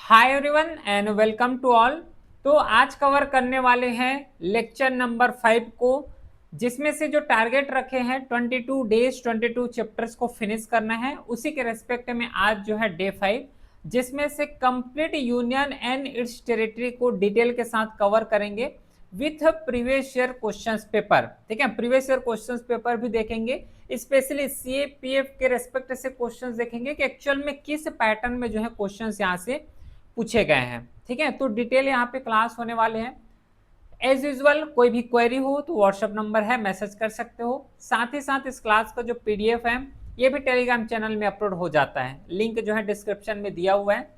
Hi everyone and welcome to all. तो आज cover करने वाले हैं लेक्चर नंबर 5 को, जिसमें से जो टारगेट रखे हैं 22 डेज 22 चैप्टर्स को फिनिश करना है। उसी के रेस्पेक्ट में आज जो है डे 5, जिसमें से complete union and it's territory को डिटेल के साथ कवर करेंगे with previous year questions paper. ठीक है, प्रीवियस ईयर क्वेश्चंस पेपर भी देखेंगे, स्पेशली सीएपीएफ के रेस्पेक्ट से क्वेश्चंस देखेंगे कि एक्चुअल में किस पैटर्न में जो है क्वेश्चंस यहाँ से पूछे गए हैं। ठीक है, तो डिटेल यहाँ पे क्लास होने वाले हैं। एज यूजल कोई भी क्वेरी हो तो व्हाट्सएप नंबर है, मैसेज कर सकते हो। साथ ही साथ इस क्लास का जो पीडीएफ है ये भी टेलीग्राम चैनल में अपलोड हो जाता है, लिंक जो है डिस्क्रिप्शन में दिया हुआ है।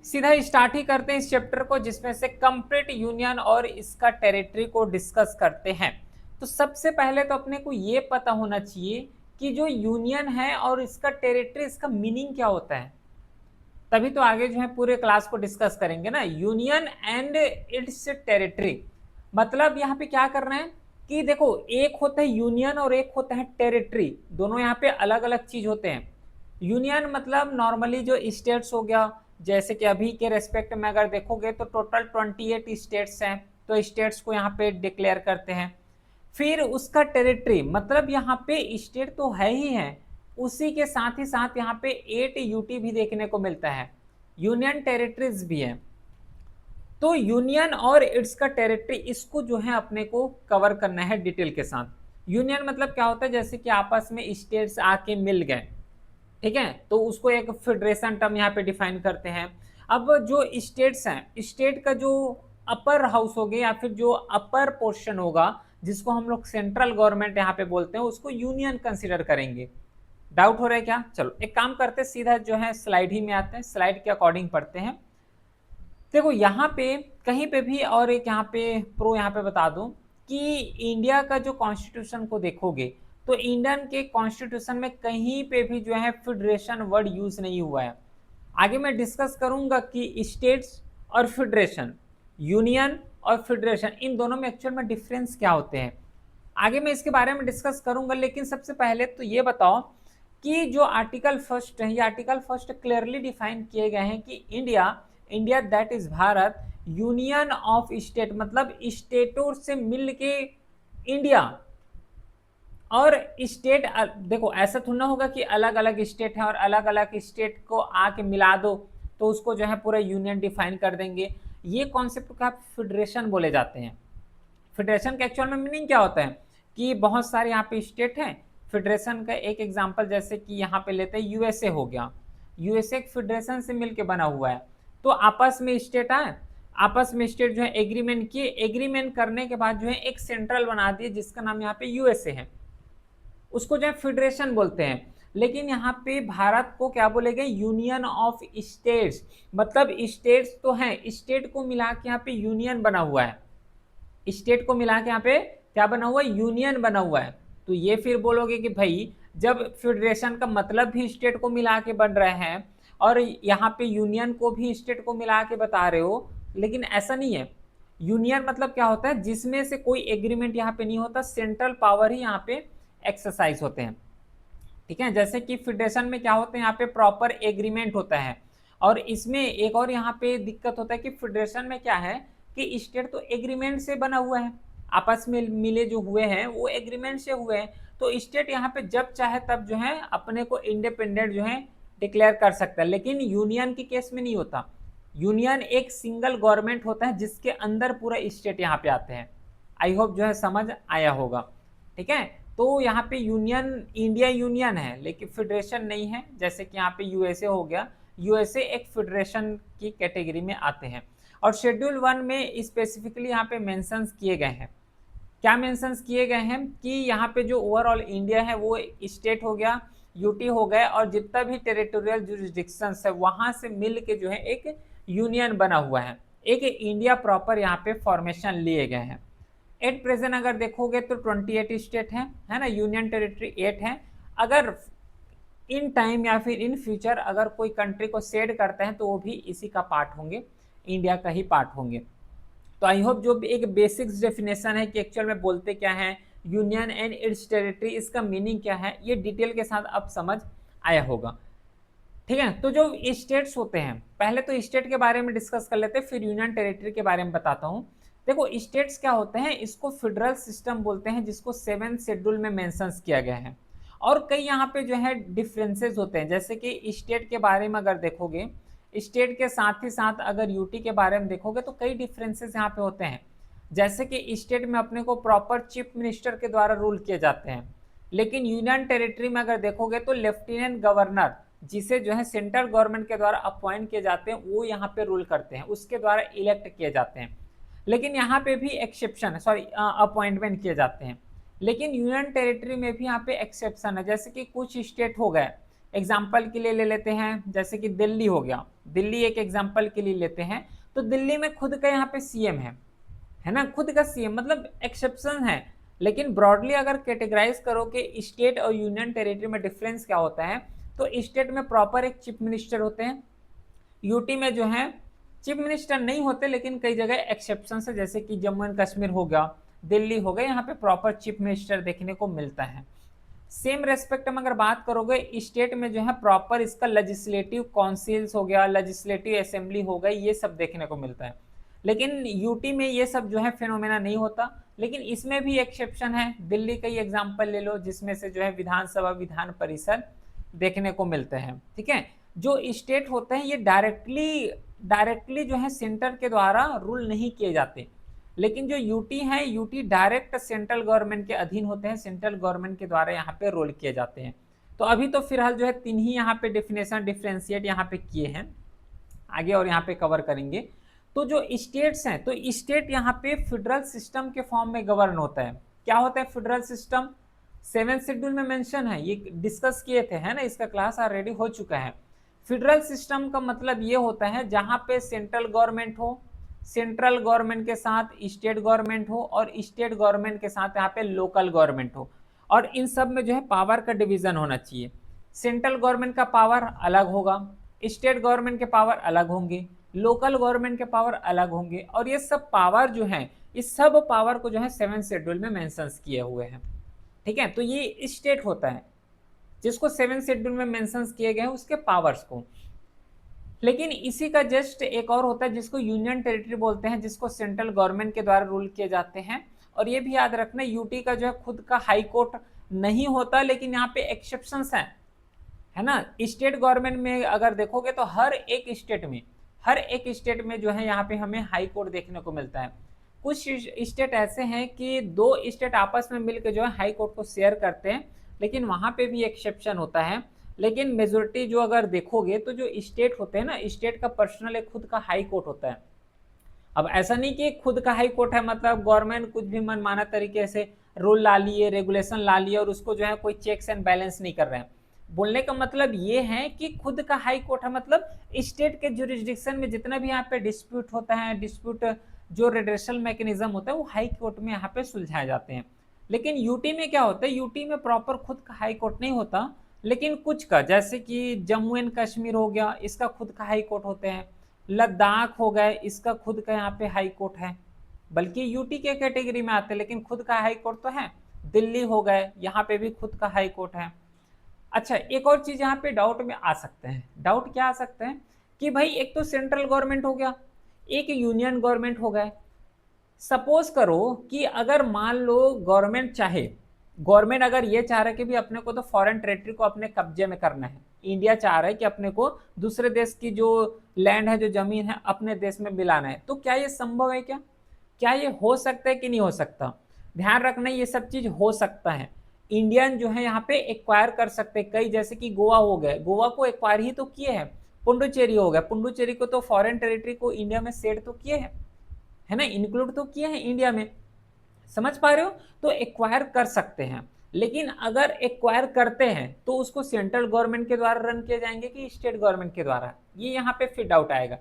सीधा स्टार्ट ही करते हैं इस चैप्टर को, जिसमें से कंप्लीट यूनियन और इसका टेरिटरी को डिस्कस करते हैं। तो सबसे पहले तो अपने को ये पता होना चाहिए कि जो यूनियन है और इसका टेरिटरी, इसका मीनिंग क्या होता है, तभी तो आगे जो है पूरे क्लास को डिस्कस करेंगे ना। यूनियन एंड इट्स टेरिटरी मतलब यहाँ पे क्या करना है कि देखो, एक होता है यूनियन और एक होता है टेरिटरी। दोनों यहाँ पे अलग अलग चीज होते हैं। यूनियन मतलब नॉर्मली जो स्टेट्स हो गया, जैसे कि अभी के रेस्पेक्ट में अगर देखोगे तो टोटल 28 स्टेट्स हैं, तो स्टेट्स को यहाँ पे डिक्लेयर करते हैं। फिर उसका टेरिटरी मतलब यहाँ पे स्टेट तो है ही है, उसी के साथ ही साथ यहाँ पे 8 यूटी भी देखने को मिलता है, यूनियन टेरिटरीज भी है। तो यूनियन और इट्स का टेरिटरी, इसको जो है अपने को कवर करना है डिटेल के साथ। यूनियन मतलब क्या होता है, जैसे कि आपस में स्टेट्स आके मिल गए, ठीक है, तो उसको एक फेडरेशन टर्म यहाँ पे डिफाइन करते हैं। अब जो स्टेट्स हैं, स्टेट का जो अपर हाउस हो गया या फिर जो अपर पोर्शन होगा, जिसको हम लोग सेंट्रल गवर्नमेंट यहाँ पे बोलते हैं, उसको यूनियन कंसिडर करेंगे। डाउट हो रहा है क्या? चलो एक काम करते हैं, सीधा जो है स्लाइड ही में आते हैं, स्लाइड के अकॉर्डिंग पढ़ते हैं। देखो यहाँ पे कहीं पे भी, और एक यहाँ पे प्रो यहाँ पे बता दूं कि इंडिया का जो कॉन्स्टिट्यूशन को देखोगे तो इंडियन के कॉन्स्टिट्यूशन में कहीं पे भी जो है फेडरेशन वर्ड यूज नहीं हुआ है। आगे मैं डिस्कस करूंगा कि स्टेट्स और फेडरेशन, यूनियन और फेडरेशन, इन दोनों में एक्चुअल में डिफरेंस क्या होते हैं, आगे मैं इसके बारे में डिस्कस करूंगा। लेकिन सबसे पहले तो ये बताओ कि जो आर्टिकल फर्स्ट है, ये आर्टिकल फर्स्ट क्लियरली डिफाइन किए गए हैं कि India, India that is Bharat, union of state मतलब स्टेटों से मिल के इंडिया। और स्टेट देखो ऐसा थोड़ा होगा कि अलग अलग स्टेट है और अलग अलग स्टेट को आके मिला दो तो उसको जो है पूरा यूनियन डिफाइन कर देंगे। ये कॉन्सेप्ट को आप फेडरेशन बोले जाते हैं। फेडरेशन का एक्चुअल में मीनिंग क्या होता है कि बहुत सारे यहाँ पे स्टेट हैं। फेडरेशन का एक एग्जांपल जैसे कि यहाँ पे लेते हैं, यूएसए हो गया। यूएसए एक फेडरेशन से मिलके बना हुआ है, तो आपस में स्टेट आए, आपस में स्टेट जो है एग्रीमेंट किए, एग्रीमेंट करने के बाद जो है एक सेंट्रल बना दिए जिसका नाम यहाँ पे यूएसए है, उसको जो है फेडरेशन बोलते हैं। लेकिन यहाँ पे भारत को क्या बोलेंगे, यूनियन ऑफ स्टेट्स, मतलब स्टेट्स तो हैं, स्टेट को मिला के यहाँ पे यूनियन बना हुआ है, स्टेट को मिला के यहाँ पे क्या बना हुआ है, यूनियन बना हुआ है। तो ये फिर बोलोगे कि भाई जब फेडरेशन का मतलब भी स्टेट को मिला के बन रहे हैं और यहाँ पे यूनियन को भी स्टेट को मिला के बता रहे हो, लेकिन ऐसा नहीं है। यूनियन मतलब क्या होता है, जिसमें से कोई एग्रीमेंट यहाँ पे नहीं होता, सेंट्रल पावर ही यहाँ पे एक्सरसाइज होते हैं। ठीक है, जैसे कि फेडरेशन में क्या होता है, यहाँ पे प्रॉपर एग्रीमेंट होता है। और इसमें एक और यहाँ पे दिक्कत होता है कि फेडरेशन में क्या है कि स्टेट तो एग्रीमेंट से बना हुआ है, आपस में मिले जो हुए हैं वो एग्रीमेंट से हुए हैं, तो स्टेट यहाँ पे जब चाहे तब जो है अपने को इंडिपेंडेंट जो है डिक्लेयर कर सकता है। लेकिन यूनियन के केस में नहीं होता। यूनियन एक सिंगल गवर्नमेंट होता है जिसके अंदर पूरा स्टेट यहाँ पे आते हैं। आई होप जो है समझ आया होगा। ठीक है, तो यहाँ पे यूनियन, इंडिया यूनियन है लेकिन फेडरेशन नहीं है। जैसे कि यहाँ पे यूएसए हो गया, यूएसए एक फेडरेशन की कैटेगरी में आते हैं। और शेड्यूल 1 में स्पेसिफिकली यहाँ पे मेंशंस किए गए हैं, क्या मेंशंस किए गए हैं कि यहाँ पे जो ओवरऑल इंडिया है वो स्टेट हो गया, यूटी हो गया, और जितना भी टेरिटोरियल जुरिस्डिक्शंस है वहां से मिल के जो है एक यूनियन बना हुआ है, एक इंडिया प्रॉपर यहाँ पे फॉर्मेशन लिए गए हैं। एट प्रेजेंट अगर देखोगे तो 28 स्टेट है ना, यूनियन टेरिटरी 8 है। अगर इन टाइम या फिर इन फ्यूचर अगर कोई कंट्री को सेड करते हैं तो वो भी इसी का पार्ट होंगे, इंडिया का ही पार्ट होंगे। तो आई होप जो एक बेसिक्स डेफिनेशन है कि एक्चुअल में बोलते क्या है यूनियन एंड इट्स टेरिटरी, इसका मीनिंग क्या है, ये डिटेल के साथ अब समझ आया होगा। ठीक है। तो जो स्टेट्स होते हैं, पहले तो स्टेट के बारे में डिस्कस कर लेते हैं, फिर यूनियन टेरिटरी के बारे में बताता हूँ। देखो स्टेट्स क्या होते हैं, इसको फेडरल सिस्टम बोलते हैं, जिसको 7th शेड्यूल में मेंशन किया गया है। और कई यहाँ पे जो है डिफरेंसेस होते हैं, जैसे कि स्टेट के बारे में अगर देखोगे, स्टेट के साथ ही साथ अगर यूटी के बारे में देखोगे तो कई डिफरेंसेस यहाँ पे होते हैं। जैसे कि स्टेट में अपने को प्रॉपर चीफ मिनिस्टर के द्वारा रूल किए जाते हैं, लेकिन यूनियन टेरिटरी में अगर देखोगे तो लेफ्टिनेंट गवर्नर, जिसे जो है सेंट्रल गवर्नमेंट के द्वारा अपॉइंट किए जाते हैं, वो यहाँ पे रूल करते हैं, उसके द्वारा इलेक्ट किए जाते हैं। लेकिन यहाँ पे भी एक्सेप्शन है, सॉरी अपॉइंटमेंट किए जाते हैं। लेकिन यूनियन टेरिटरी में भी यहाँ पे एक्सेप्शन है, जैसे कि कुछ स्टेट हो गए, एग्जाम्पल के लिए ले लेते हैं, जैसे कि दिल्ली हो गया, दिल्ली एक एग्जाम्पल के लिए लेते हैं, तो दिल्ली में खुद का यहाँ पे सीएम है ना, खुद का सीएम, मतलब एक्सेप्शन है। लेकिन ब्रॉडली अगर कैटेगराइज करो कि स्टेट और यूनियन टेरिटरी में डिफरेंस क्या होता है, तो स्टेट में प्रॉपर एक चीफ मिनिस्टर होते हैं, यूटी में जो है चीफ मिनिस्टर नहीं होते, लेकिन कई जगह एक्सेप्शन है, जैसे कि जम्मू एंड कश्मीर हो गया, दिल्ली हो गया, यहाँ पे प्रॉपर चीफ मिनिस्टर देखने को मिलता है। सेम रेस्पेक्ट में अगर बात करोगे, स्टेट में जो है प्रॉपर इसका लेजिस्लेटिव काउंसिल्स हो गया, लेजिस्लेटिव असेंबली हो गई, ये सब देखने को मिलता है। लेकिन यूटी में ये सब जो है फिनोमेना नहीं होता, लेकिन इसमें भी एक्सेप्शन है। दिल्ली का ही एग्जाम्पल ले लो, जिसमें से जो है विधानसभा, विधान परिषद देखने को मिलते हैं। ठीक है, जो स्टेट होते हैं ये डायरेक्टली जो है सेंटर के द्वारा रूल नहीं किए जाते, लेकिन जो यूटी है, यूटी डायरेक्ट सेंट्रल गवर्नमेंट के अधीन होते हैं, सेंट्रल गवर्नमेंट के द्वारा यहाँ पे रोल किए जाते हैं। तो अभी तो फिलहाल जो है तीन ही यहाँ पे डिफिनेशन डिफ्रेंशिएट यहाँ पे किए हैं, आगे और यहाँ पे कवर करेंगे। तो जो स्टेट्स हैं, तो स्टेट यहाँ पे फेडरल सिस्टम के फॉर्म में गवर्न होता है। क्या होता है फेडरल सिस्टम, 7th शेड्यूल में मेंशन है, ये डिस्कस किए थे, है ना, इसका क्लास ऑलरेडी हो चुका है। फेडरल सिस्टम का मतलब ये होता है जहां पे सेंट्रल गवर्नमेंट हो, सेंट्रल गवर्नमेंट के साथ स्टेट गवर्नमेंट हो, और स्टेट गवर्नमेंट के साथ यहाँ पे लोकल गवर्नमेंट हो, और इन सब में जो है पावर का डिवीजन होना चाहिए। सेंट्रल गवर्नमेंट का पावर अलग होगा, स्टेट गवर्नमेंट के पावर अलग होंगे, लोकल गवर्नमेंट के पावर अलग होंगे, और ये सब पावर जो है, इस सब पावर को जो है 7th शेड्यूल में मेंशन किए हुए हैं। ठीक है, तो ये स्टेट होता है जिसको 7th शेड्यूल में मेंशन किए गए हैं उसके पावर्स को। लेकिन इसी का जस्ट एक और होता है जिसको यूनियन टेरिटरी बोलते हैं, जिसको सेंट्रल गवर्नमेंट के द्वारा रूल किए जाते हैं। और ये भी याद रखना, यूटी का जो है खुद का हाई कोर्ट नहीं होता, लेकिन यहाँ पे एक्सेप्शंस हैं, है ना। स्टेट गवर्नमेंट में अगर देखोगे तो हर एक स्टेट में जो है यहाँ पे हमें हाई कोर्ट देखने को मिलता है। कुछ स्टेट ऐसे हैं कि 2 स्टेट आपस में मिलकर जो है हाई कोर्ट को शेयर करते हैं, लेकिन वहां पे भी एक्सेप्शन होता है। लेकिन मेजोरिटी जो अगर देखोगे तो जो स्टेट होते हैं ना, स्टेट का पर्सनल एक खुद का हाई कोर्ट होता है। अब ऐसा नहीं कि खुद का हाई कोर्ट है मतलब गवर्नमेंट कुछ भी मनमाना तरीके से रूल ला लिए, रेगुलेशन ला लिए, और उसको जो है कोई चेक्स एंड बैलेंस नहीं कर रहे हैं। बोलने का मतलब ये है कि खुद का हाई कोर्ट है, मतलब स्टेट के जुरिस्डिक्शन में जितना भी यहाँ पे डिस्प्यूट होता है, डिस्प्यूट जो रिड्रेसल मैकेनिज्म होता है, वो हाई कोर्ट में यहाँ पे सुलझाए जाते हैं। लेकिन यूटी में क्या होता है, यूटी में प्रॉपर खुद का हाई कोर्ट नहीं होता, लेकिन कुछ का, जैसे कि जम्मू एंड कश्मीर हो गया, इसका खुद का हाई कोर्ट होते हैं। लद्दाख हो गए, इसका खुद का यहाँ पे हाई कोर्ट है, बल्कि यूटी के कैटेगरी में आते हैं, लेकिन खुद का हाई कोर्ट तो है। दिल्ली हो गए, यहाँ पे भी खुद का हाई कोर्ट है। अच्छा, एक और चीज यहाँ पे डाउट में आ सकते हैं, डाउट क्या आ सकते हैं कि भाई एक तो सेंट्रल गवर्नमेंट हो गया, एक यूनियन गवर्नमेंट हो गए। सपोज करो कि अगर मान लो गवर्नमेंट चाहे, गवर्नमेंट अगर ये चाह रहा है कि भी अपने को तो फॉरेन टेरिटरी को अपने कब्जे में करना है, इंडिया चाह रहा है कि अपने को दूसरे देश की जो लैंड है, जो जमीन है, अपने देश में मिलाना है, तो क्या ये संभव है? क्या ये हो सकता है कि नहीं हो सकता? ध्यान रखना, ये सब चीज हो सकता है। इंडियन जो है यहाँ पे एक्वायर कर सकते हैं कई, जैसे कि गोवा हो गए, गोवा को एक्वायर ही तो किए हैं। पुडुचेरी हो गया, पुडुचेरी को तो फॉरेन टेरिटरी को इंडिया में सेट तो किए हैं, है ना, इंक्लूड तो किए हैं इंडिया में। समझ पा रहे हो? तो एक्वायर कर सकते हैं, लेकिन अगर एक्वायर करते हैं तो उसको सेंट्रल गवर्नमेंट के द्वारा रन किए जाएंगे कि स्टेट गवर्नमेंट के द्वारा, ये यहाँ पे फिट आउट आएगा।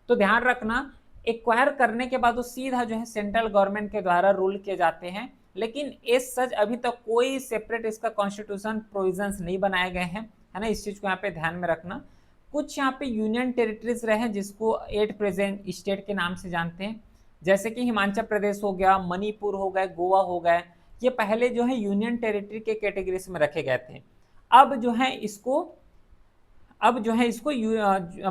तो ध्यान रखना, एक्वायर करने के बाद वो सीधा जो है सेंट्रल गवर्नमेंट के द्वारा रूल किए जाते हैं, लेकिन एज सच अभी तक कोई सेपरेट इसका कॉन्स्टिट्यूशन प्रोविजंस नहीं बनाए गए हैं, है ना, इस चीज को यहाँ पे ध्यान में रखना। कुछ यहाँ पे यूनियन टेरिटरीज रहे हैं जिसको एट प्रेजेंट स्टेट के नाम से जानते हैं, जैसे कि हिमाचल प्रदेश हो गया, मणिपुर हो गए, गोवा हो गए, ये पहले जो है यूनियन टेरिटरी के कैटेगरीज में रखे गए थे। अब जो है इसको अब जो है इसको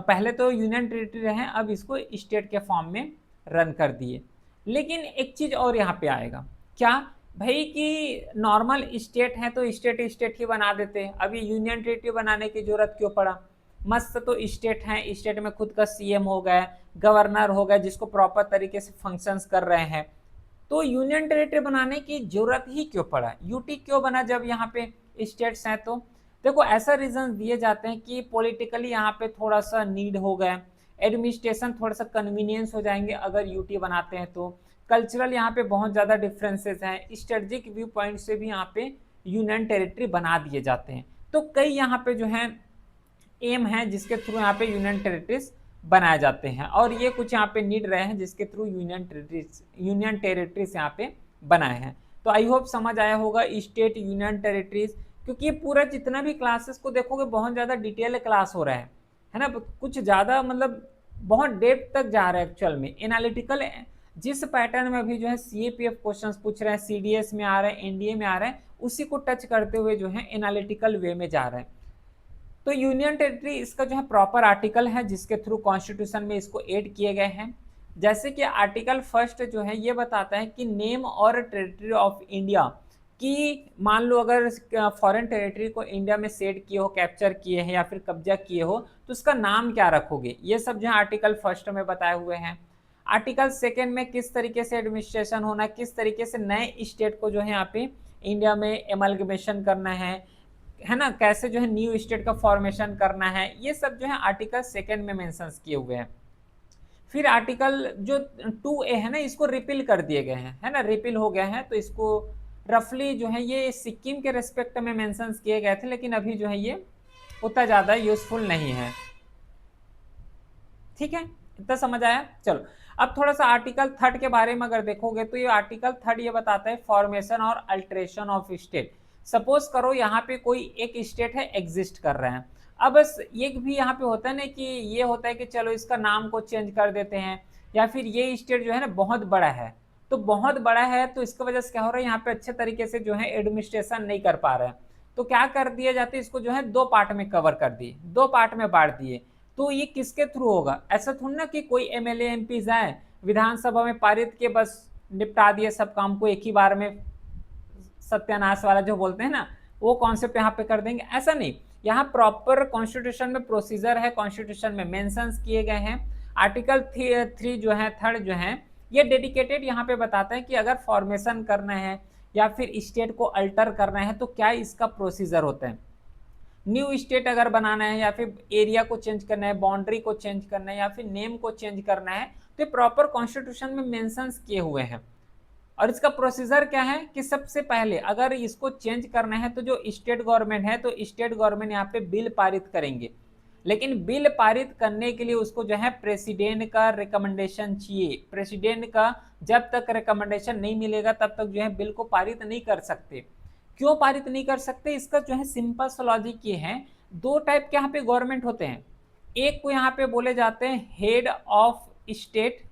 पहले तो यूनियन टेरिटरी रहे, अब इसको स्टेट के फॉर्म में रन कर दिए। लेकिन एक चीज और यहाँ पे आएगा, क्या भाई कि नॉर्मल स्टेट है तो स्टेट स्टेट ही बना देते हैं, अब ये यूनियन टेरिटरी बनाने की जरूरत क्यों पड़ा? मस्त तो स्टेट है, स्टेट में खुद का सीएम हो गया, गवर्नर हो गया, जिसको प्रॉपर तरीके से फंक्शंस कर रहे हैं, तो यूनियन टेरिटरी बनाने की जरूरत ही क्यों पड़ा? यूटी क्यों बना जब यहाँ पे स्टेट्स हैं? तो देखो ऐसा रीजन दिए जाते हैं कि पॉलिटिकली यहाँ पे थोड़ा सा नीड हो गया, एडमिनिस्ट्रेशन थोड़ा सा कन्वीनियंस हो जाएंगे अगर यूटी बनाते हैं तो, कल्चरल यहाँ पे बहुत ज़्यादा डिफरेंसेस हैं, स्ट्रेटेजिक व्यू पॉइंट से भी यहाँ पे यूनियन टेरिटरी बना दिए जाते हैं। तो कई यहाँ पे जो है एम है जिसके थ्रू यहाँ पे यूनियन टेरिटरीज बनाए जाते हैं, और ये कुछ यहाँ पे नीड रहे हैं जिसके थ्रू यूनियन टेरिटरीज यहाँ पे बनाए हैं। तो आई होप समझ आया होगा स्टेट यूनियन टेरिटरीज, क्योंकि ये पूरा जितना भी क्लासेस को देखोगे बहुत ज़्यादा डिटेल क्लास हो रहा है ना, कुछ ज़्यादा मतलब बहुत डेप्थ तक जा रहा है एक्चुअल में, एनालिटिकल जिस पैटर्न में अभी जो है सीएपीएफ क्वेश्चंस पूछ रहे हैं, सीडीएस में आ रहे हैं, एनडीए में आ रहे हैं, उसी को टच करते हुए जो है एनालिटिकल वे में जा रहे हैं। तो यूनियन टेरिटरी इसका जो है प्रॉपर आर्टिकल है जिसके थ्रू कॉन्स्टिट्यूशन में इसको ऐड किए गए हैं। जैसे कि आर्टिकल फर्स्ट जो है ये बताता है कि नेम और टेरिटरी ऑफ इंडिया, कि मान लो अगर फॉरेन टेरिटरी को इंडिया में सेट किए हो, कैप्चर किए हैं या फिर कब्जा किए हो, तो उसका नाम क्या रखोगे, ये सब जो है आर्टिकल फर्स्ट में बताए हुए हैं। आर्टिकल सेकेंड में किस तरीके से एडमिनिस्ट्रेशन होना, किस तरीके से नए स्टेट को जो है यहाँ पे इंडिया में एमलगमेशन करना है ना, कैसे जो है न्यू स्टेट का फॉर्मेशन करना है, ये सब जो है आर्टिकल सेकेंड में मेंशन किए हुए हैं। फिर आर्टिकल जो 2A है ना, इसको रिपील कर दिए गए हैं, है ना, रिपील हो गया है, तो इसको रफली जो है ये सिक्किम के रेस्पेक्ट में मेंशन किए गए थे, लेकिन अभी जो है ये उतना ज़्यादा यूजफुल नहीं है। ठीक है, इतना समझ आया? चलो अब थोड़ा सा आर्टिकल थर्ड के बारे में अगर देखोगे तो ये आर्टिकल थर्ड ये बताता है फॉर्मेशन और अल्टरेशन ऑफ स्टेट। सपोज करो यहाँ पे कोई एक स्टेट है एग्जिस्ट कर रहे हैं, अब बस ये भी यहाँ पे होता है ना कि ये होता है कि चलो इसका नाम को चेंज कर देते हैं, या फिर ये स्टेट जो है ना बहुत बड़ा है, तो बहुत बड़ा है तो इसकी वजह से क्या हो रहा है, यहाँ पे अच्छे तरीके से जो है एडमिनिस्ट्रेशन नहीं कर पा रहे हैं, तो क्या कर दिया जाता है, इसको जो है 2 पार्ट में कवर कर दिए, 2 पार्ट में बांट दिए। तो ये किसके थ्रू होगा? ऐसा थोड़ा ना कि कोई एमएलए एमपी जाए विधानसभा में पारित के बस निपटा दिए सब काम को एक ही बार में, सत्यानाश वाला जो बोलते हैं ना, वो कॉन्सेप्ट यहाँ पे कर देंगे, ऐसा नहीं। यहाँ प्रॉपर कॉन्स्टिट्यूशन में प्रोसीजर है, कॉन्स्टिट्यूशन में मेंशंस किए गए हैं। आर्टिकल 3 जो है थर्ड जो है ये डेडिकेटेड यहाँ पे बताता है कि अगर फॉर्मेशन करना है या फिर स्टेट को अल्टर करना है तो क्या इसका प्रोसीजर होता है, न्यू स्टेट अगर बनाना है या फिर एरिया को चेंज करना है, बाउंड्री को चेंज करना है या फिर नेम को चेंज करना है, तो प्रॉपर कॉन्स्टिट्यूशन में मेंशंस किए हुए हैं। और इसका प्रोसीजर क्या है कि सबसे पहले अगर इसको चेंज करना है तो जो स्टेट गवर्नमेंट है तो स्टेट गवर्नमेंट यहाँ पे बिल पारित करेंगे, लेकिन बिल पारित करने के लिए उसको जो है प्रेसिडेंट का रिकमेंडेशन चाहिए। प्रेसिडेंट का जब तक रिकमेंडेशन नहीं मिलेगा तब तक जो है बिल को पारित नहीं कर सकते। क्यों पारित नहीं कर सकते? इसका जो है सिंपल सा लॉजिक ये है, 2 टाइप के यहाँ पे गवर्नमेंट होते हैं, एक को यहाँ पे बोले जाते हैं हेड ऑफ स्टेट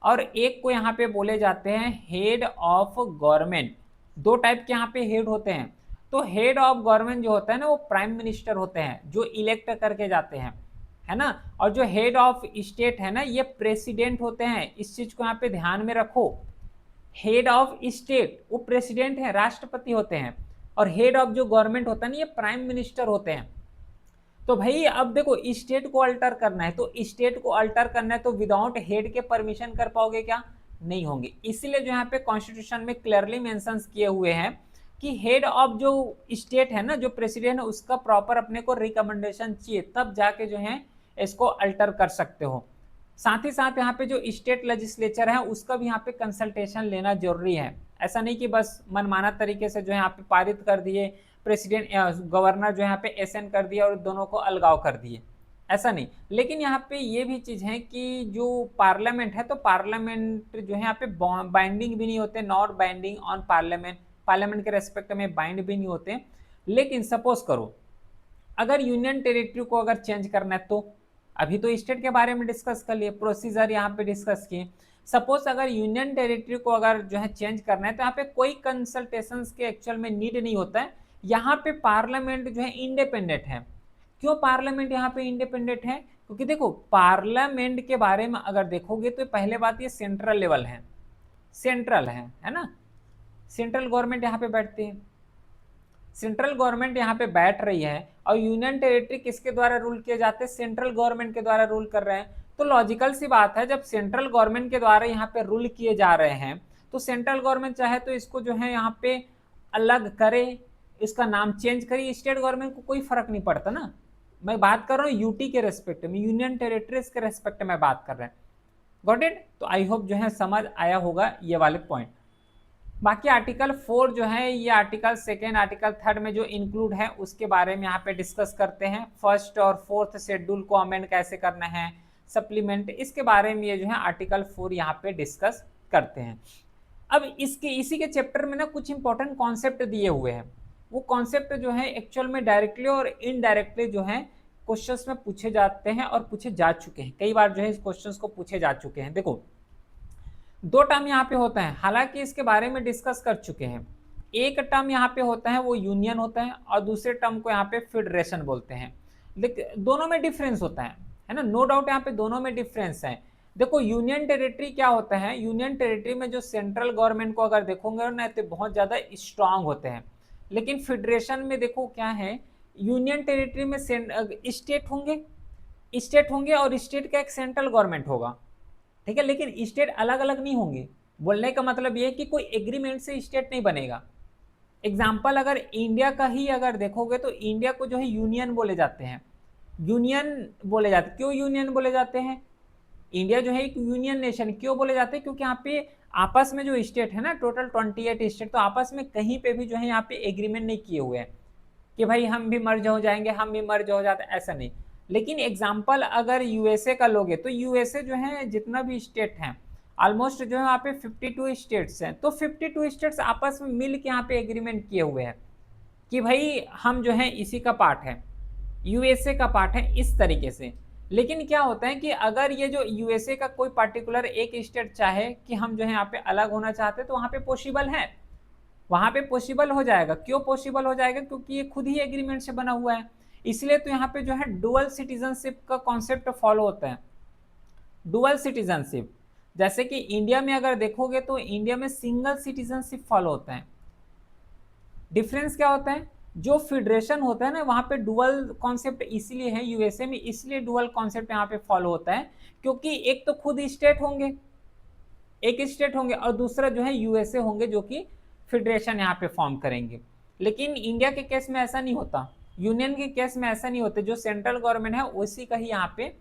और एक को यहाँ पे बोले जाते हैं हेड ऑफ गवर्नमेंट। 2 टाइप के यहाँ पे हेड होते हैं। तो हेड ऑफ गवर्नमेंट जो होता है ना वो प्राइम मिनिस्टर होते हैं जो इलेक्ट करके जाते हैं, है ना, और जो हेड ऑफ स्टेट है ना ये प्रेसिडेंट होते हैं। इस चीज को यहाँ पे ध्यान में रखो, हेड ऑफ स्टेट वो प्रेसिडेंट है, राष्ट्रपति होते हैं, और हेड ऑफ जो गवर्नमेंट होता है ना ये प्राइम मिनिस्टर होते हैं। तो भाई अब देखो स्टेट को अल्टर करना है, तो स्टेट को अल्टर करना है तो विदाउट हेड के परमिशन कर पाओगे क्या? नहीं होंगे। इसीलिए जो यहाँ पे कॉन्स्टिट्यूशन में क्लियरली मेंशंस किए हुए हैं कि हेड ऑफ जो स्टेट है ना, जो प्रेसिडेंट है, उसका प्रॉपर अपने को रिकमेंडेशन चाहिए, तब जाके जो है इसको अल्टर कर सकते हो। साथ ही साथ यहाँ पे जो स्टेट लेजिस्लेचर है उसका भी यहाँ पे कंसल्टेशन लेना जरूरी है। ऐसा नहीं कि बस मनमाना तरीके से जो है यहाँ पे पारित कर दिए, प्रेसिडेंट गवर्नर जो यहाँ पे एसेंट कर दिया और दोनों को अलगाव कर दिए, ऐसा नहीं। लेकिन यहाँ पे ये भी चीज़ है कि जो पार्लियामेंट है तो पार्लियामेंट जो है यहाँ पे बाइंडिंग भी नहीं होते, not binding on parliament, parliament के रेस्पेक्ट में बाइंड भी नहीं होते। लेकिन सपोज करो अगर यूनियन टेरिटरी को अगर चेंज करना है तो अभी तो स्टेट के बारे में डिस्कस कर लिए, प्रोसीजर यहाँ पे डिस्कस किए। सपोज अगर यूनियन टेरिटरी को अगर जो है चेंज करना है तो यहाँ पे कोई कंसल्टेशंस के एक्चुअल में नीड नहीं होता है। यहाँ पे पार्लियामेंट जो है इंडिपेंडेंट है, क्यों पार्लियामेंट यहाँ पे इंडिपेंडेंट है? क्योंकि देखो पार्लियामेंट के बारे में अगर देखोगे तो पहले बात ये सेंट्रल लेवल है, सेंट्रल है ना, सेंट्रल गवर्नमेंट यहाँ पे बैठती है, सेंट्रल गवर्नमेंट यहाँ पे बैठ रही है और यूनियन टेरिटरी किसके द्वारा रूल किए जाते हैं? सेंट्रल गवर्नमेंट के द्वारा रूल कर रहे हैं। तो लॉजिकल सी बात है, जब सेंट्रल गवर्नमेंट के द्वारा यहाँ पे रूल किए जा रहे हैं तो सेंट्रल गवर्नमेंट चाहे तो इसको जो है यहाँ पे अलग करे, इसका नाम चेंज करिए, स्टेट गवर्नमेंट को कोई फर्क नहीं पड़ता ना। मैं बात कर रहा हूँ यूटी के रेस्पेक्ट में, यूनियन टेरिटरीज के रेस्पेक्ट में बात कर रहे हैं। Got it? तो आई होप जो है समझ आया होगा ये वाले पॉइंट। बाकी आर्टिकल 4 जो है ये आर्टिकल 2, आर्टिकल 3 में जो इंक्लूड है उसके बारे में यहाँ पे डिस्कस करते हैं। 1st और 4th शेड्यूल को अमेंड कैसे करना है, सप्लीमेंट, इसके बारे में ये जो है आर्टिकल 4 यहाँ पे डिस्कस करते हैं। अब इसी के चैप्टर में ना कुछ इंपॉर्टेंट कॉन्सेप्ट दिए हुए हैं, वो कॉन्सेप्ट जो है एक्चुअल में डायरेक्टली और इनडायरेक्टली जो है क्वेश्चंस में पूछे जाते हैं और पूछे जा चुके हैं, कई बार जो है इस क्वेश्चंस को पूछे जा चुके हैं। देखो 2 टर्म यहाँ पे होता है, हालांकि इसके बारे में डिस्कस कर चुके हैं। एक टर्म यहाँ पे होता है वो यूनियन होता है और दूसरे टर्म को यहाँ पे फेडरेशन बोलते हैं, लेकिन दोनों में डिफरेंस होता है ना, नो डाउट यहाँ पे दोनों में डिफरेंस है। देखो यूनियन टेरिटरी क्या होता है, यूनियन टेरिटरी में जो सेंट्रल गवर्नमेंट को अगर देखोगे ना तो बहुत ज़्यादा स्ट्रांग होते हैं, लेकिन फेडरेशन में देखो क्या है, यूनियन टेरिटरी में स्टेट होंगे और स्टेट का एक सेंट्रल गवर्नमेंट होगा, ठीक है, लेकिन स्टेट अलग अलग नहीं होंगे। बोलने का मतलब ये है कि कोई एग्रीमेंट से स्टेट नहीं बनेगा। एग्जाम्पल अगर इंडिया का ही अगर देखोगे तो इंडिया को जो है यूनियन बोले जाते हैं, क्यों यूनियन बोले जाते हैं? इंडिया जो है एक यूनियन नेशन क्यों बोले जाते हैं? क्योंकि यहाँ पे आपस में जो स्टेट है ना, टोटल 28 स्टेट, तो आपस में कहीं पे भी जो है यहाँ पे एग्रीमेंट नहीं किए हुए हैं कि भाई हम भी मर्ज हो जाएंगे, हम भी मर्ज हो जाते, ऐसा नहीं। लेकिन एग्जाम्पल अगर यूएसए का लोगे तो यूएसए जो है जितना भी स्टेट हैं ऑलमोस्ट जो है वहाँ पे 52 स्टेट्स हैं, तो 52 स्टेट्स आपस में मिल के यहाँ पे एग्रीमेंट किए हुए हैं कि भाई हम जो है इसी का पार्ट है, यूएसए का पार्ट है, इस तरीके से। लेकिन क्या होता है कि अगर ये जो यूएसए का कोई पर्टिकुलर एक स्टेट चाहे कि हम जो है यहाँ पे अलग होना चाहते हैं तो वहाँ पे पॉसिबल है, वहाँ पे पॉसिबल हो जाएगा। क्यों पॉसिबल हो जाएगा? क्योंकि ये खुद ही एग्रीमेंट से बना हुआ है, इसलिए तो यहाँ पे जो है डुअल सिटीजनशिप का कॉन्सेप्ट फॉलो होता है। डुअल सिटीजनशिप, जैसे कि इंडिया में अगर देखोगे तो इंडिया में सिंगल सिटीजनशिप फॉलो होता है। डिफरेंस क्या होता है? जो फेडरेशन होता है ना वहाँ पे डुअल कॉन्सेप्ट इसलिए है यूएसए में, इसलिए डुअल कॉन्सेप्ट यहाँ पे फॉलो होता है क्योंकि एक तो खुद स्टेट होंगे, और दूसरा जो है यूएसए होंगे जो कि फेडरेशन यहाँ पे फॉर्म करेंगे। लेकिन इंडिया के केस में ऐसा नहीं होता, यूनियन के केस में ऐसा नहीं होता, जो सेंट्रल गवर्नमेंट है उसी का ही यहाँ पे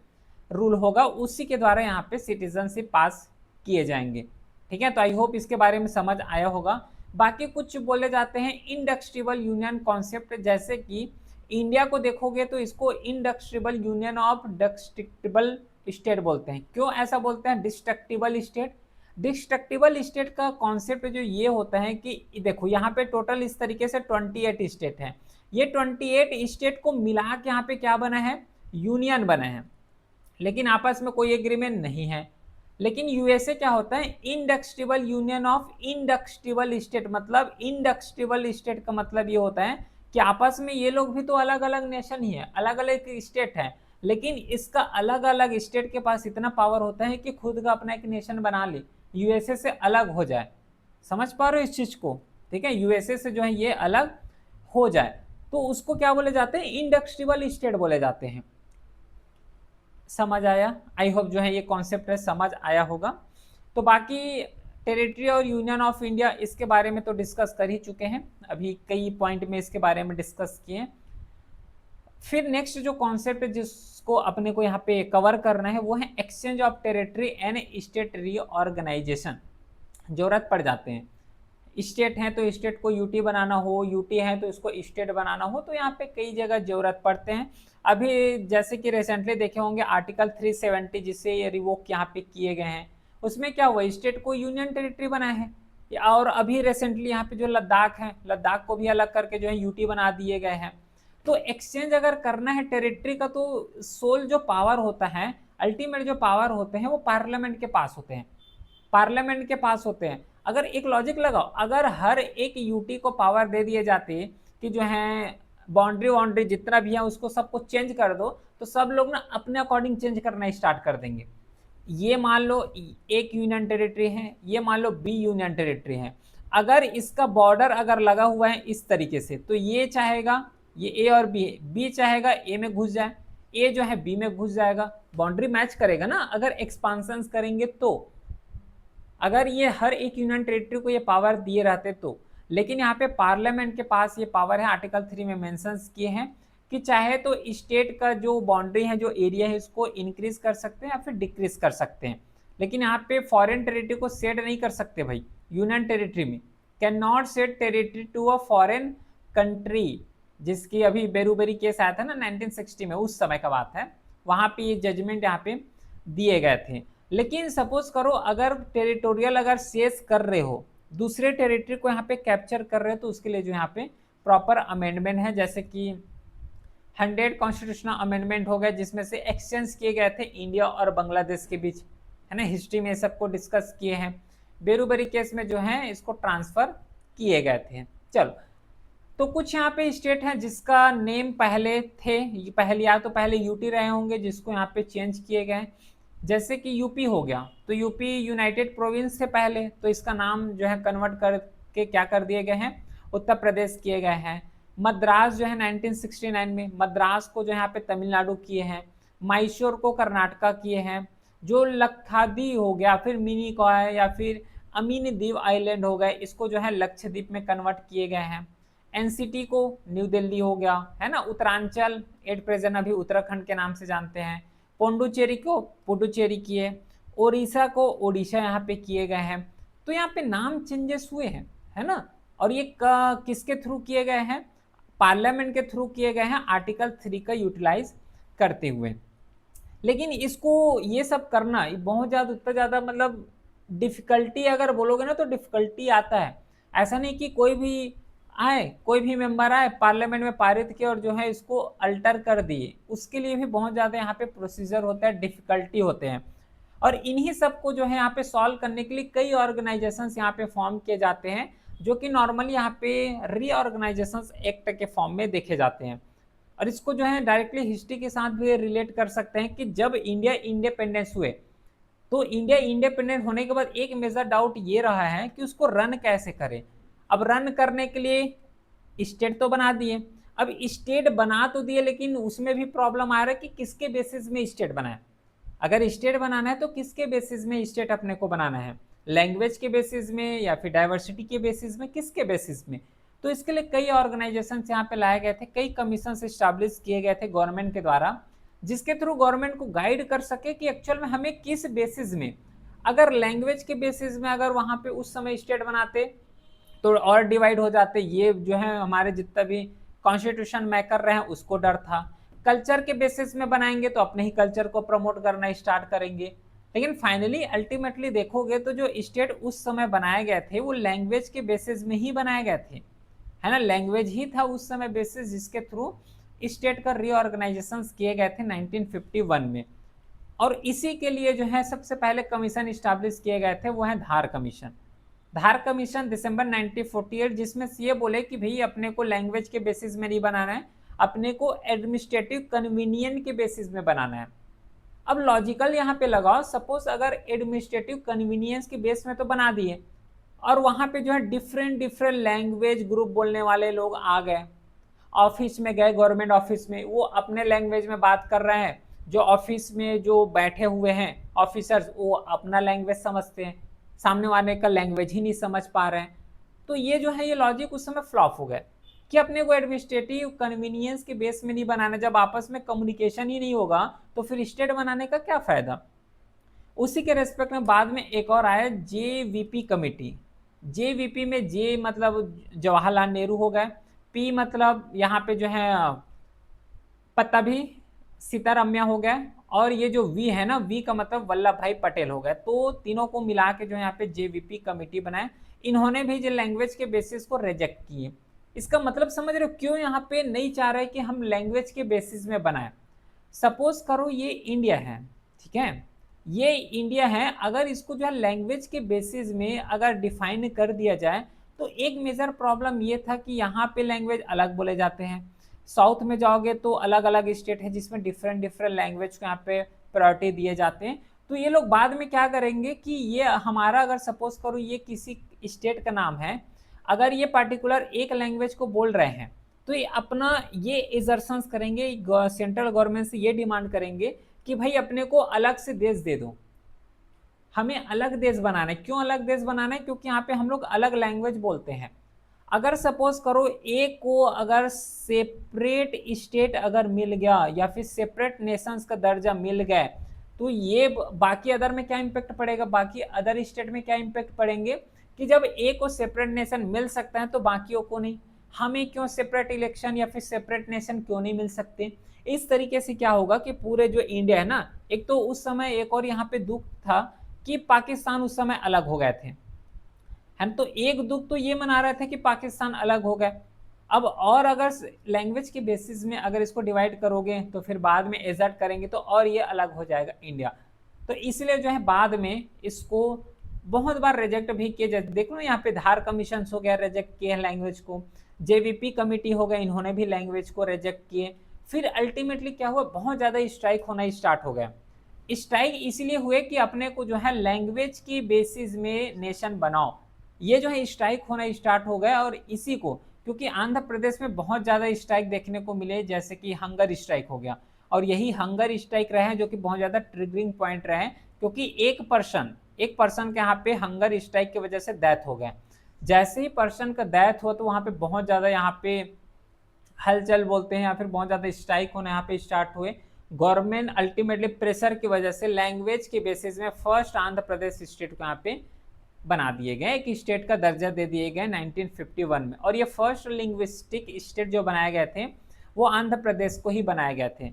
रूल होगा, उसी के द्वारा यहाँ पे सिटीजनशिप पास किए जाएंगे। ठीक है, तो आई होप इसके बारे में समझ आया होगा। बाकी कुछ बोले जाते हैं इंडस्ट्रियल यूनियन कॉन्सेप्ट, जैसे कि इंडिया को देखोगे तो इसको industrial union of destructible state बोलते हैं। क्यों ऐसा बोलते हैं डिस्ट्रक्टिबल स्टेट? डिस्ट्रक्टिबल स्टेट का कॉन्सेप्ट जो ये होता है कि देखो यहाँ पे टोटल इस तरीके से 28 स्टेट हैं, ये 28 स्टेट को मिला के यहाँ पे क्या बना है? यूनियन बना है, लेकिन आपस में कोई एग्रीमेंट नहीं है। लेकिन यूएसए क्या होता है? Industrial union of industrial state, मतलब इंडस्ट्रियल स्टेट का मतलब ये होता है कि आपस में ये लोग भी तो अलग अलग नेशन ही है, अलग अलग स्टेट है, लेकिन इसका अलग अलग स्टेट के पास इतना पावर होता है कि खुद का अपना एक नेशन बना ले, यूएसए से अलग हो जाए। समझ पा रहे हो इस चीज को? ठीक है, यूएसए से जो है ये अलग हो जाए तो उसको क्या बोले जाते हैं? इंडस्ट्रियल स्टेट बोले जाते हैं। समझ आया? आई होप जो है ये कॉन्सेप्ट है समझ आया होगा। तो बाकी टेरिटरी और यूनियन ऑफ इंडिया इसके बारे में तो डिस्कस कर ही चुके हैं, अभी कई पॉइंट में इसके बारे में डिस्कस किए हैं। फिर नेक्स्ट जो कॉन्सेप्ट जिसको अपने को यहाँ पे कवर करना है वो है exchange of territory and state reorganisation. जरूरत पड़ जाते हैं, स्टेट है तो स्टेट को यूटी बनाना हो, यूटी है तो इसको स्टेट बनाना हो, तो यहाँ पे कई जगह जरूरत पड़ते हैं। अभी जैसे कि रिसेंटली देखे होंगे आर्टिकल 370 जिससे ये रिवोक यहाँ पे किए गए हैं, उसमें क्या हुआ? स्टेट को यूनियन टेरिटरी बनाया है। और अभी रिसेंटली यहाँ पे जो लद्दाख है, लद्दाख को भी अलग करके जो है यूटी बना दिए गए हैं। तो एक्सचेंज अगर करना है टेरिटरी का तो सोल जो पावर होता है, अल्टीमेट जो पावर होते हैं वो पार्लियामेंट के पास होते हैं, पार्लियामेंट के पास होते हैं। अगर एक लॉजिक लगाओ, अगर हर एक यूटी को पावर दे दिए जाते कि जो है बाउंड्री वाउंड्री जितना भी है उसको सबको चेंज कर दो, तो सब लोग ना अपने अकॉर्डिंग चेंज करना स्टार्ट कर देंगे। ये मान लो एक यूनियन टेरिटरी है, ये मान लो बी यूनियन टेरिटरी है, अगर इसका बॉर्डर अगर लगा हुआ है इस तरीके से, तो ये चाहेगा ये ए और बी है, बी चाहेगा ए में घुस जाए, ए जो है बी में घुस जाएगा, बाउंड्री मैच करेगा ना अगर एक्सपांशन करेंगे तो। अगर ये हर एक यूनियन टेरिटरी को ये पावर दिए रहते तो, लेकिन यहाँ पे पार्लियामेंट के पास ये पावर है, आर्टिकल 3 में मेंशन किए हैं कि चाहे तो स्टेट का जो बाउंड्री है, जो एरिया है, इसको इंक्रीज कर सकते हैं या फिर डिक्रीज कर सकते हैं, लेकिन यहाँ पे फॉरेन टेरिटरी को सेट नहीं कर सकते भाई। यूनियन टेरिटरी में cannot set territory to a foreign country, जिसकी अभी बेरूबेरी केस आया था ना 1960 में, उस समय का बात है, वहां पे ये जजमेंट यहाँ पे दिए गए थे। लेकिन सपोज करो अगर टेरिटोरियल अगर सेस कर रहे हो, दूसरे टेरिटरी को यहाँ पे कैप्चर कर रहे हो, तो उसके लिए जो यहाँ पे प्रॉपर अमेंडमेंट है, जैसे कि 100 कॉन्स्टिट्यूशनल अमेंडमेंट हो गए, जिसमें से एक्सचेंज किए गए थे इंडिया और बांग्लादेश के बीच, है ना, हिस्ट्री में सबको डिस्कस किए हैं। बेरूबेरी केस में जो है इसको ट्रांसफर किए गए थे। चलो, तो कुछ यहाँ पे स्टेट हैं जिसका नेम पहले थे, पहले या तो पहले यूटी रहे होंगे, जिसको यहाँ पे चेंज किए गए, जैसे कि यूपी हो गया, तो यूपी यूनाइटेड प्रोविंस से पहले, तो इसका नाम जो है कन्वर्ट करके क्या कर दिए गए हैं, उत्तर प्रदेश किए गए हैं। मद्रास जो है 1969 में मद्रास को जो यहाँ पे तमिलनाडु किए हैं, मैसूर को कर्नाटका किए हैं, जो लक्षद्वीप हो गया, फिर मिनी कॉय या फिर अमीनी द्वीप आइलैंड हो गए, इसको जो है लक्षद्वीप में कन्वर्ट किए गए हैं। एनसीटी को न्यू दिल्ली हो गया, है ना, उत्तरांचल एट प्रेजेंट अभी उत्तराखंड के नाम से जानते हैं, पोंडुचेरी को पुडुचेरी किए, ओडिशा को ओडिशा यहाँ पे किए गए हैं। तो यहाँ पे नाम चेंजेस हुए हैं, है ना, और ये किसके थ्रू किए गए हैं, पार्लियामेंट के थ्रू किए गए हैं, आर्टिकल 3 का यूटिलाइज करते हुए। लेकिन इसको ये सब करना बहुत ज़्यादा उतना ज़्यादा मतलब डिफिकल्टी अगर बोलोगे ना तो डिफिकल्टी आता है। ऐसा नहीं कि कोई भी मेंबर आए पार्लियामेंट में पारित किया और जो है इसको अल्टर कर दिए, उसके लिए भी बहुत ज़्यादा यहाँ पे प्रोसीजर होता है, डिफिकल्टी होते हैं। और इन्हीं सब को जो है यहाँ पे सॉल्व करने के लिए कई ऑर्गेनाइजेशंस यहाँ पे फॉर्म किए जाते हैं, जो कि नॉर्मली यहाँ पे रीऑर्गेनाइजेशंस एक्ट के फॉर्म में देखे जाते हैं। और इसको जो है डायरेक्टली हिस्ट्री के साथ भी रिलेट कर सकते हैं कि जब इंडिया इंडिपेंडेंस हुए, तो इंडिया इंडिपेंडेंट होने के बाद एक मेजर डाउट ये रहा है कि उसको रन कैसे करें। अब रन करने के लिए स्टेट तो बना दिए, अब स्टेट बना तो दिए, लेकिन उसमें भी प्रॉब्लम आ रहा है कि किसके बेसिस में स्टेट बनाए। अगर स्टेट बनाना है तो किसके बेसिस में स्टेट अपने को बनाना है, लैंग्वेज के बेसिस में या फिर डाइवर्सिटी के बेसिस में, किसके बेसिस में। तो इसके लिए कई ऑर्गेनाइजेशन यहाँ पे लाए गए थे, कई कमीशन एस्टैब्लिश किए गए थे गवर्नमेंट के द्वारा, जिसके थ्रू गवर्नमेंट को गाइड कर सके कि एक्चुअल में हमें किस बेसिस में, अगर लैंग्वेज के बेसिस में अगर वहाँ पे उस समय स्टेट बनाते तो और डिवाइड हो जाते, ये जो है हमारे जितना भी कॉन्स्टिट्यूशन मेकर रहे हैं उसको डर था। कल्चर के बेसिस में बनाएंगे तो अपने ही कल्चर को प्रमोट करना स्टार्ट करेंगे। लेकिन फाइनली अल्टीमेटली देखोगे तो जो स्टेट उस समय बनाए गए थे वो लैंग्वेज के बेसिस में ही बनाए गए थे, है ना, लैंग्वेज ही था उस समय बेसिस जिसके थ्रू स्टेट का रीऑर्गेनाइजेशन किए गए थे 1951 में। और इसी के लिए जो है सबसे पहले कमीशन स्टैब्लिश किए गए थे, वो है धार कमीशन। धार कमीशन दिसंबर 1948, जिसमें ये बोले कि भाई अपने को लैंग्वेज के बेसिस में नहीं बनाना है, अपने को एडमिनिस्ट्रेटिव कन्वीनियंस के बेसिस में बनाना है। अब लॉजिकल यहाँ पे लगाओ, सपोज अगर एडमिनिस्ट्रेटिव कन्वीनियंस के बेस में तो बना दिए और वहाँ पे जो है डिफरेंट लैंग्वेज ग्रुप बोलने वाले लोग आ गए, ऑफिस में गए, गवर्नमेंट ऑफिस में वो अपने लैंग्वेज में बात कर रहे हैं, जो ऑफिस में जो बैठे हुए हैं ऑफिसर्स वो अपना लैंग्वेज समझते हैं, सामने वाले का लैंग्वेज ही नहीं समझ पा रहे हैं। तो ये जो है ये लॉजिक उस समय फ्लॉप हो गया कि अपने को एडमिनिस्ट्रेटिव कन्वीनियंस के बेस में नहीं बनाना, जब आपस में कम्युनिकेशन ही नहीं होगा तो फिर स्टेट बनाने का क्या फायदा। उसी के रेस्पेक्ट में बाद में एक और आया जेवीपी कमेटी। जेवीपी में जे मतलब जवाहरलाल नेहरू हो गए, पी मतलब यहाँ पे जो है पत्ताभी सीतारमैया हो गए, और ये जो वी है ना, वी का मतलब वल्लभ भाई पटेल हो गए। तो तीनों को मिला के जो यहाँ पे जेवीपी कमेटी बनाए, इन्होंने भी जो लैंग्वेज के बेसिस को रिजेक्ट किए। इसका मतलब समझ रहे हो क्यों यहाँ पे नहीं चाह रहे कि हम लैंग्वेज के बेसिस में बनाए। सपोज करो ये इंडिया है, ठीक है, ये इंडिया है, अगर इसको जो है लैंग्वेज के बेसिस में अगर डिफाइन कर दिया जाए तो एक मेजर प्रॉब्लम ये था कि यहाँ पे लैंग्वेज अलग बोले जाते हैं, साउथ में जाओगे तो अलग अलग स्टेट है जिसमें डिफरेंट डिफरेंट लैंग्वेज को यहाँ पे प्रायोरिटी दिए जाते हैं। तो ये लोग बाद में क्या करेंगे कि ये हमारा अगर सपोज करो ये किसी स्टेट का नाम है, अगर ये पर्टिकुलर एक लैंग्वेज को बोल रहे हैं तो ये अपना ये एजर्शंस करेंगे, सेंट्रल गवर्नमेंट से ये डिमांड करेंगे कि भाई अपने को अलग से देश दे दो, हमें अलग देश बनाना है। क्यों अलग देश बनाना है? क्योंकि यहाँ पे हम लोग अलग लैंग्वेज बोलते हैं। अगर सपोज करो एक को अगर सेपरेट स्टेट अगर मिल गया या फिर सेपरेट नेशंस का दर्जा मिल गया तो ये बाकी अदर में क्या इम्पैक्ट पड़ेगा, बाकी अदर स्टेट में क्या इम्पैक्ट पड़ेंगे कि जब एक को सेपरेट नेशन मिल सकता है तो बाकियों को नहीं। हमें क्यों सेपरेट इलेक्शन या फिर सेपरेट नेशन क्यों नहीं मिल सकते? इस तरीके से क्या होगा कि पूरे जो इंडिया है ना, एक तो उस समय एक और यहाँ पे दुख था कि पाकिस्तान उस समय अलग हो गए थे, है। तो एक दुख तो ये मना रहे थे कि पाकिस्तान अलग हो गए। अब और अगर लैंग्वेज के बेसिस में अगर इसको डिवाइड करोगे तो फिर बाद में एजर्ट करेंगे तो और ये अलग हो जाएगा इंडिया। तो इसलिए जो है बाद में इसको बहुत बार रिजेक्ट भी किए। देख लो यहाँ पे धार कमीशन हो गया, रिजेक्ट किए लैंग्वेज को। जेवीपी कमिटी हो गया, इन्होंने भी लैंग्वेज को रिजेक्ट किए। फिर अल्टीमेटली क्या हुआ, बहुत ज़्यादा स्ट्राइक होना स्टार्ट हो गया। स्ट्राइक इसलिए हुए कि अपने को जो है लैंग्वेज की बेसिस में नेशन बनाओ, ये जो है स्ट्राइक होना स्टार्ट हो गया। और इसी को क्योंकि आंध्र प्रदेश में बहुत ज़्यादा स्ट्राइक देखने को मिले, जैसे कि हंगर स्ट्राइक हो गया, और यही हंगर स्ट्राइक रहे हैं जो कि बहुत ज़्यादा ट्रिगरिंग पॉइंट रहे, क्योंकि एक पर्सन के यहाँ पे हंगर स्ट्राइक की वजह से डेथ हो गया। जैसे ही पर्सन का डेथ हुआ तो वहाँ पे बहुत ज़्यादा यहाँ पे हलचल बोलते हैं या फिर बहुत ज़्यादा स्ट्राइक होने यहाँ पे स्टार्ट हुए। गवर्नमेंट अल्टीमेटली प्रेशर की वजह से लैंग्वेज के बेसिस में फर्स्ट आंध्र प्रदेश स्टेट को यहाँ पे बना दिए गए, एक स्टेट का दर्जा दे दिए गए 1951 में। और ये फर्स्ट लिंग्विस्टिक स्टेट जो बनाए गए थे वो आंध्र प्रदेश को ही बनाए गए थे।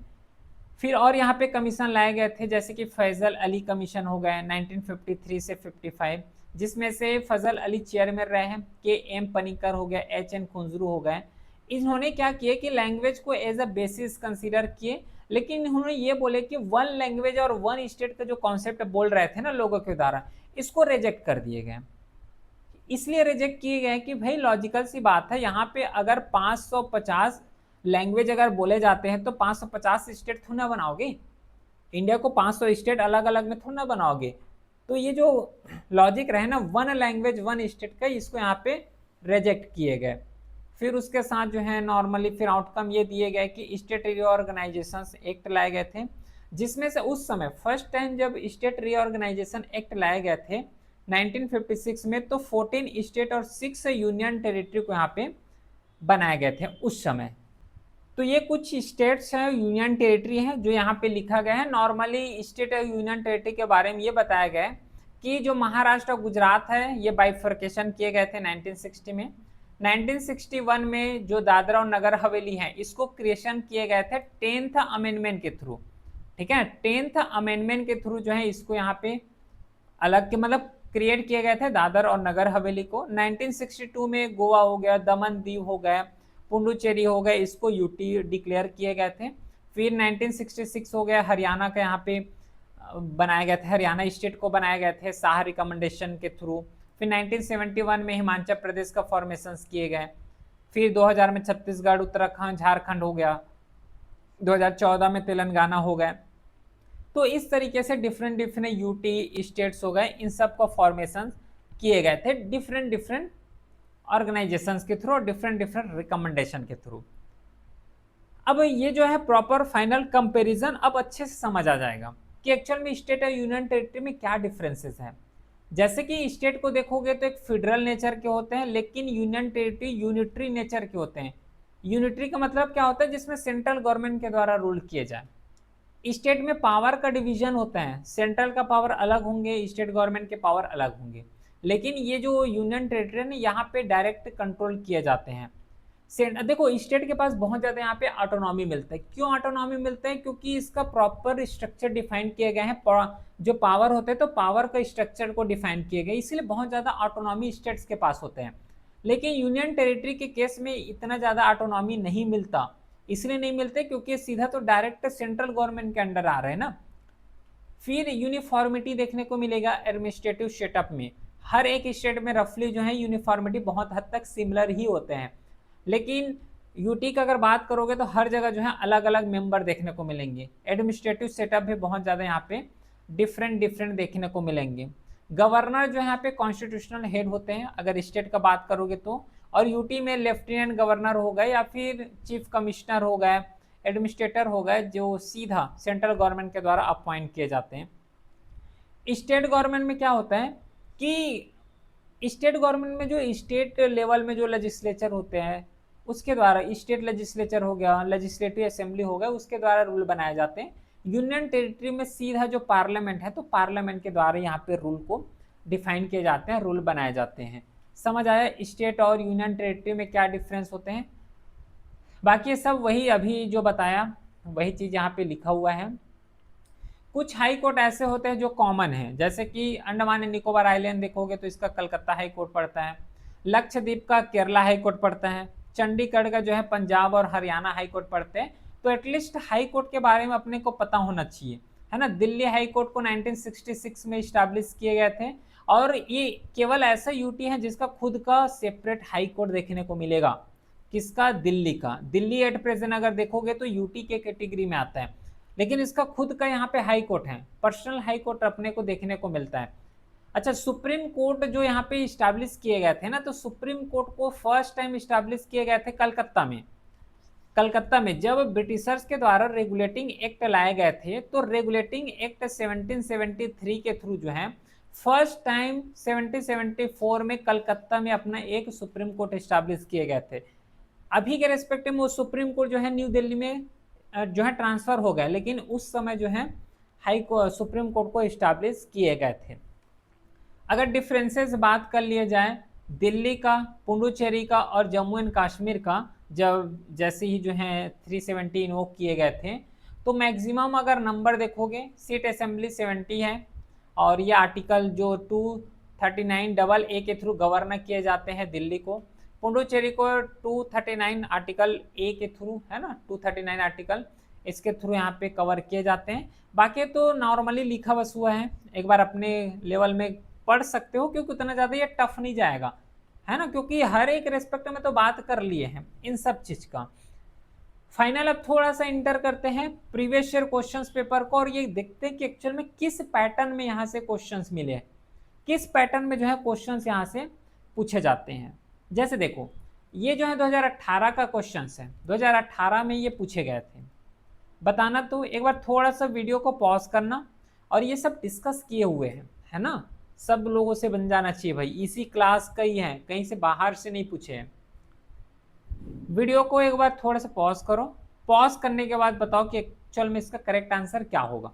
फिर और यहाँ पे कमीशन लाए गए थे, जैसे कि फैजल अली कमीशन हो गए 1953 से 55, जिसमें से फजल अली चेयरमैन रहे हैं, के एम पनिकर हो गया, एच एन खुंजरू हो गए। इन्होंने क्या किए कि लैंग्वेज को एज अ बेसिस कंसीडर किए, लेकिन इन्होंने ये बोले कि वन लैंग्वेज और वन स्टेट का जो कॉन्सेप्ट बोल रहे थे ना लोगों के द्वारा, इसको रिजेक्ट कर दिए गए। इसलिए रिजेक्ट किए गए कि भाई लॉजिकल सी बात है, यहाँ पे अगर 550 लैंग्वेज अगर बोले जाते हैं तो 550 स्टेट थोड़ा ना बनाओगे, इंडिया को 500 स्टेट अलग अलग में थोड़ा ना बनाओगे। तो ये जो लॉजिक रहे ना वन लैंग्वेज वन स्टेट का, इसको यहाँ पे रिजेक्ट किए गए। फिर उसके साथ जो है नॉर्मली फिर आउटकम ये दिए गए कि स्टेट रीऑर्गेनाइजेशन एक्ट लाए गए थे, जिसमें से उस समय फर्स्ट टाइम जब स्टेट रीऑर्गेनाइजेशन एक्ट लाए गए थे 1956 में, तो 14 स्टेट और 6 यूनियन टेरिटरी को यहाँ पे बनाए गए थे उस समय। तो ये कुछ स्टेट्स हैं, यूनियन टेरिटरी हैं जो यहाँ पे लिखा गया है। नॉर्मली स्टेट और यूनियन टेरिटरी के बारे में ये बताया गया है कि जो महाराष्ट्र और गुजरात है ये बाइफर्केशन किए गए थे 1960 में। 1961 में जो दादरा और नगर हवेली है इसको क्रिएशन किए गए थे 10th अमेंडमेंट के थ्रू, ठीक है। 10th अमेंडमेंट के थ्रू जो है इसको यहाँ पे अलग के मतलब क्रिएट किए गए थे दादर और नगर हवेली को। 1962 में गोवा हो गया, दमन दीव हो गया, पुडुचेरी हो गए, इसको यूटी डिक्लेयर किए गए थे। फिर 1966 हो गया, हरियाणा का यहाँ पे बनाए गए थे, हरियाणा स्टेट को बनाए गए थे शाह रिकमेंडेशन के थ्रू। फिर 1971 में हिमाचल प्रदेश का फॉर्मेशन किए गए। फिर 2000 में छत्तीसगढ़, उत्तराखंड, झारखंड हो गया। 2014 में तेलंगाना हो गए। तो इस तरीके से डिफरेंट डिफरेंट यूटी स्टेट्स हो गए, इन सब का फॉर्मेशन किए गए थे डिफरेंट डिफरेंट ऑर्गेनाइजेशंस के थ्रू और डिफरेंट डिफरेंट रिकमेंडेशन के थ्रू। अब ये जो है प्रॉपर फाइनल कंपैरिजन अब अच्छे से समझ आ जाएगा कि एक्चुअल में स्टेट और यूनियन टेरिटरी में क्या डिफरेंसेस हैं। जैसे कि स्टेट को देखोगे तो एक फेडरल नेचर के होते हैं, लेकिन यूनियन टेरिटरी यूनिटरी नेचर के होते हैं। यूनिटरी का मतलब क्या होता है, जिसमें सेंट्रल गवर्नमेंट के द्वारा रूल किए जाए। स्टेट में पावर का डिवीजन होता है, सेंट्रल का पावर अलग होंगे, स्टेट गवर्नमेंट के पावर अलग होंगे। लेकिन ये जो यूनियन टेरिटरी है यहाँ पे डायरेक्ट कंट्रोल किए जाते हैं। देखो स्टेट के पास बहुत ज़्यादा यहाँ पे ऑटोनॉमी मिलता है। क्यों ऑटोनॉमी मिलता है? क्योंकि इसका प्रॉपर स्ट्रक्चर डिफाइन किए गए हैं, जो पावर होते हैं तो पावर का स्ट्रक्चर को डिफाइन किए गए, इसलिए बहुत ज़्यादा ऑटोनॉमी स्टेट्स के पास होते हैं। लेकिन यूनियन टेरिटरी के केस में इतना ज़्यादा ऑटोनॉमी नहीं मिलता। इसलिए नहीं मिलते क्योंकि सीधा तो डायरेक्ट सेंट्रल गवर्नमेंट के अंडर आ रहे हैं ना। फिर यूनिफॉर्मिटी देखने को मिलेगा एडमिनिस्ट्रेटिव सेटअप में, हर एक स्टेट में रफली जो है यूनिफॉर्मिटी बहुत हद तक सिमिलर ही होते हैं। लेकिन यूटी का अगर बात करोगे तो हर जगह जो है अलग अलग मेंबर देखने को मिलेंगे। एडमिनिस्ट्रेटिव सेटअप भी बहुत ज़्यादा यहाँ पे डिफरेंट डिफरेंट देखने को मिलेंगे। गवर्नर जो यहाँ पे कॉन्स्टिट्यूशनल हेड होते हैं अगर स्टेट का बात करोगे तो, और यूटी में लेफ्टिनेंट गवर्नर हो गए या फिर चीफ कमिश्नर हो गए, एडमिनिस्ट्रेटर हो गए, जो सीधा सेंट्रल गवर्नमेंट के द्वारा अपॉइंट किए जाते हैं। स्टेट गवर्नमेंट में क्या होता है कि स्टेट गवर्नमेंट में जो स्टेट लेवल में जो लेजिस्लेचर होते हैं उसके द्वारा, स्टेट लेजिस्लेचर हो गया, लेजिस्लेटिव असेंबली हो गया, उसके द्वारा रूल बनाए जाते हैं। यूनियन टेरिटरी में सीधा जो पार्लियामेंट है तो पार्लियामेंट के द्वारा यहाँ पे रूल को डिफाइन किए जाते हैं, रूल बनाए जाते हैं। समझ आया स्टेट और यूनियन टेरिटरी में क्या डिफरेंस होते हैं। बाकी ये सब वही अभी जो बताया वही चीज़ यहाँ पे लिखा हुआ है। कुछ हाई कोर्ट ऐसे होते हैं जो कॉमन है, जैसे कि अंडमान एंड निकोबार आइलैंड देखोगे तो इसका कलकत्ता हाई कोर्ट पड़ता है, लक्षद्वीप का केरला हाई कोर्ट पड़ता है, चंडीगढ़ का जो है पंजाब और हरियाणा हाई कोर्ट पड़ते हैं। तो एटलीस्ट हाई कोर्ट के बारे में अपने को पता होना चाहिए, है ना। दिल्ली हाई कोर्ट को 1966 में इस्टेब्लिश किए गए थे, और ये केवल ऐसा यूटी है जिसका खुद का सेपरेट हाई कोर्ट देखने को मिलेगा। किसका? दिल्ली का। दिल्ली एट प्रेजेंट अगर देखोगे तो यूटी के कैटेगरी में आता है, लेकिन इसका खुद का यहाँ पे हाई कोर्ट है, पर्सनल हाई कोर्ट अपने को देखने को मिलता है। अच्छा, सुप्रीम कोर्ट जो यहाँ पे इस्टेब्लिश किए गए थे ना, तो सुप्रीम कोर्ट को फर्स्ट टाइम इस्टेब्लिश किए गए थे कलकत्ता में। कलकत्ता में जब ब्रिटिशर्स के द्वारा रेगुलेटिंग एक्ट लाए गए थे, तो रेगुलेटिंग एक्ट 1773 के थ्रू जो है फर्स्ट टाइम 1774 में कलकत्ता में अपना एक सुप्रीम कोर्ट इस्टेब्लिश किए गए थे। अभी के रेस्पेक्ट में वो सुप्रीम कोर्ट जो है न्यू दिल्ली में जो है ट्रांसफर हो गया, लेकिन उस समय जो है सुप्रीम कोर्ट को इस्टेब्लिश किए गए थे। अगर डिफरेंसेस बात कर लिए जाए दिल्ली का, पुडुचेरी का और जम्मू एंड कश्मीर का, जब जैसे ही जो है 370 इन्वोक किए गए थे, तो मैक्सिमम अगर नंबर देखोगे सीट असेंबली 70 है, और ये आर्टिकल जो 239 के थ्रू गवर्नर किए जाते हैं दिल्ली को। पुडुचेरी को 239 आर्टिकल ए के थ्रू, है ना, 239 आर्टिकल इसके थ्रू यहाँ पे कवर किए जाते हैं। बाकी तो नॉर्मली लिखा बस हुआ है, एक बार अपने लेवल में पढ़ सकते हो, क्योंकि उतना ज़्यादा ये टफ नहीं जाएगा, है ना, क्योंकि हर एक रेस्पेक्ट में तो बात कर लिए हैं इन सब चीज़ का। फाइनल अब थोड़ा सा इंटर करते हैं प्रीवियस ईयर क्वेश्चंस पेपर को, और ये देखते हैं कि एक्चुअल में किस पैटर्न में यहाँ से क्वेश्चंस मिले हैं, किस पैटर्न में जो है क्वेश्चंस यहाँ से पूछे जाते हैं। जैसे देखो ये जो है 2018 का क्वेश्चंस है, 2018 में ये पूछे गए थे। बताना तो एक बार थोड़ा सा वीडियो को पॉज करना, और ये सब डिस्कस किए हुए हैं, है ना, सब लोगों से बन जाना चाहिए भाई, इसी क्लास का ही है, कहीं से बाहर से नहीं पूछे हैं। वीडियो को एक बार थोड़ा सा पॉज करो, पॉज करने के बाद बताओ कि एक्चुअल में इसका करेक्ट आंसर क्या होगा।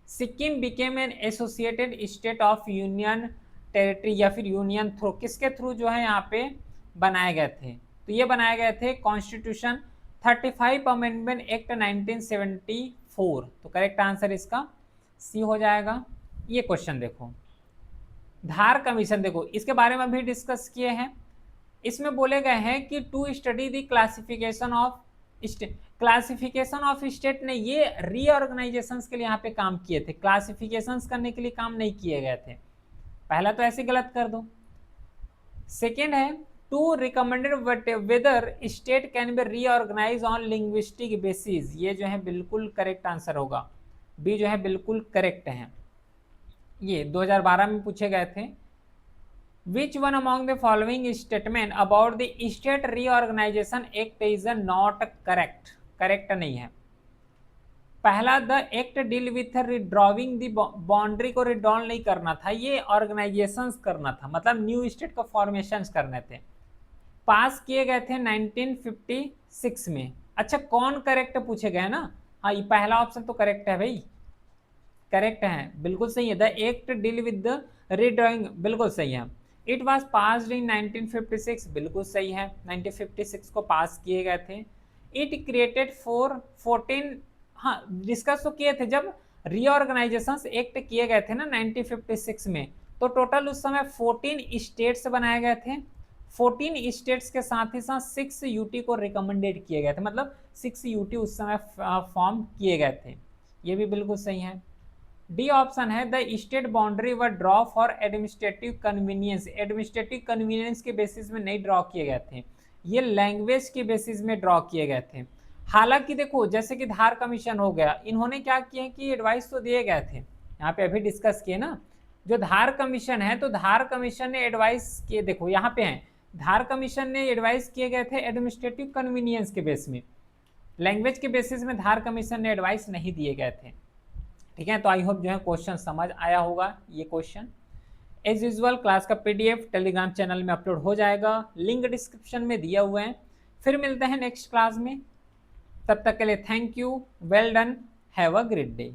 Sikkim became an associated state of union territory या फिर यूनियन थ्रू, किसके थ्रू जो है यहाँ पे बनाए गए थे? तो ये बनाए गए थे कॉन्स्टिट्यूशन 35 अमेंडमेंट एक्ट 1974। तो करेक्ट आंसर इसका सी हो जाएगा। ये क्वेश्चन देखो, धार कमीशन देखो, इसके बारे में भी डिस्कस किए हैं। इसमें बोले गए हैं कि to study the classification of state, classification of state ने ये रीऑर्गेनाइजेशन के लिए यहाँ पे काम किए थे, क्लासिफिकेशन करने के लिए काम नहीं किए गए थे। पहला तो ऐसे गलत कर दो। सेकेंड है to recommended whether state can be reorganise on linguistic basis, ये जो है बिल्कुल करेक्ट आंसर होगा, बी जो है बिल्कुल करेक्ट है। ये 2012 में पूछे गए थे। Which one among the following statement about the state reorganization act is not correct? Correct नहीं है। पहला, the act deal with redrawing the boundary को रिड्रॉल नहीं करना था, ये ऑर्गेनाइजेशंस करना था, मतलब न्यू स्टेट का फॉर्मेशंस करने थे। पास किए गए थे 1956 में। अच्छा, कौन करेक्ट पूछे गए ना, हाँ ये पहला ऑप्शन तो करेक्ट है भाई, करेक्ट है, बिल्कुल सही है। The act deal with the redrawing, बिल्कुल सही है। इट वॉज पास्ड इन 1956, बिल्कुल सही है, 1956 को पास किए गए थे। इट क्रिएटेड 14, हाँ डिस्कस तो किए थे जब रीऑर्गेनाइजेशन एक्ट किए गए थे ना 1956 में, तो टोटल उस समय 14 स्टेट्स बनाए गए थे। 14 स्टेट्स के साथ ही साथ 6 यूटी को रिकमेंडेड किए गए थे, मतलब 6 यूटी उस समय फॉर्म किए गए थे, ये भी बिल्कुल सही है। डी ऑप्शन है the state boundary were draw for administrative convenience, administrative convenience के बेसिस में नहीं ड्रॉ किए गए थे, ये लैंग्वेज के बेसिस में ड्रॉ किए गए थे। हालांकि देखो जैसे कि धार कमीशन हो गया, इन्होंने क्या किया कि एडवाइस तो दिए गए थे, यहाँ पे अभी डिस्कस किए ना, जो धार कमीशन है तो धार कमीशन ने एडवाइस किए, देखो यहाँ पे है, धार कमीशन ने एडवाइस किए गए थे एडमिनिस्ट्रेटिव कन्वीनियंस के बेस में, लैंग्वेज के बेसिस में धार कमीशन ने एडवाइस नहीं दिए गए थे। ठीक है, तो आई होप जो है क्वेश्चन समझ आया होगा ये क्वेश्चन। एज यूजल क्लास का पीडीएफ टेलीग्राम चैनल में अपलोड हो जाएगा, लिंक डिस्क्रिप्शन में दिया हुआ है। फिर मिलते हैं नेक्स्ट क्लास में, तब तक के लिए thank you, well done, have a great day.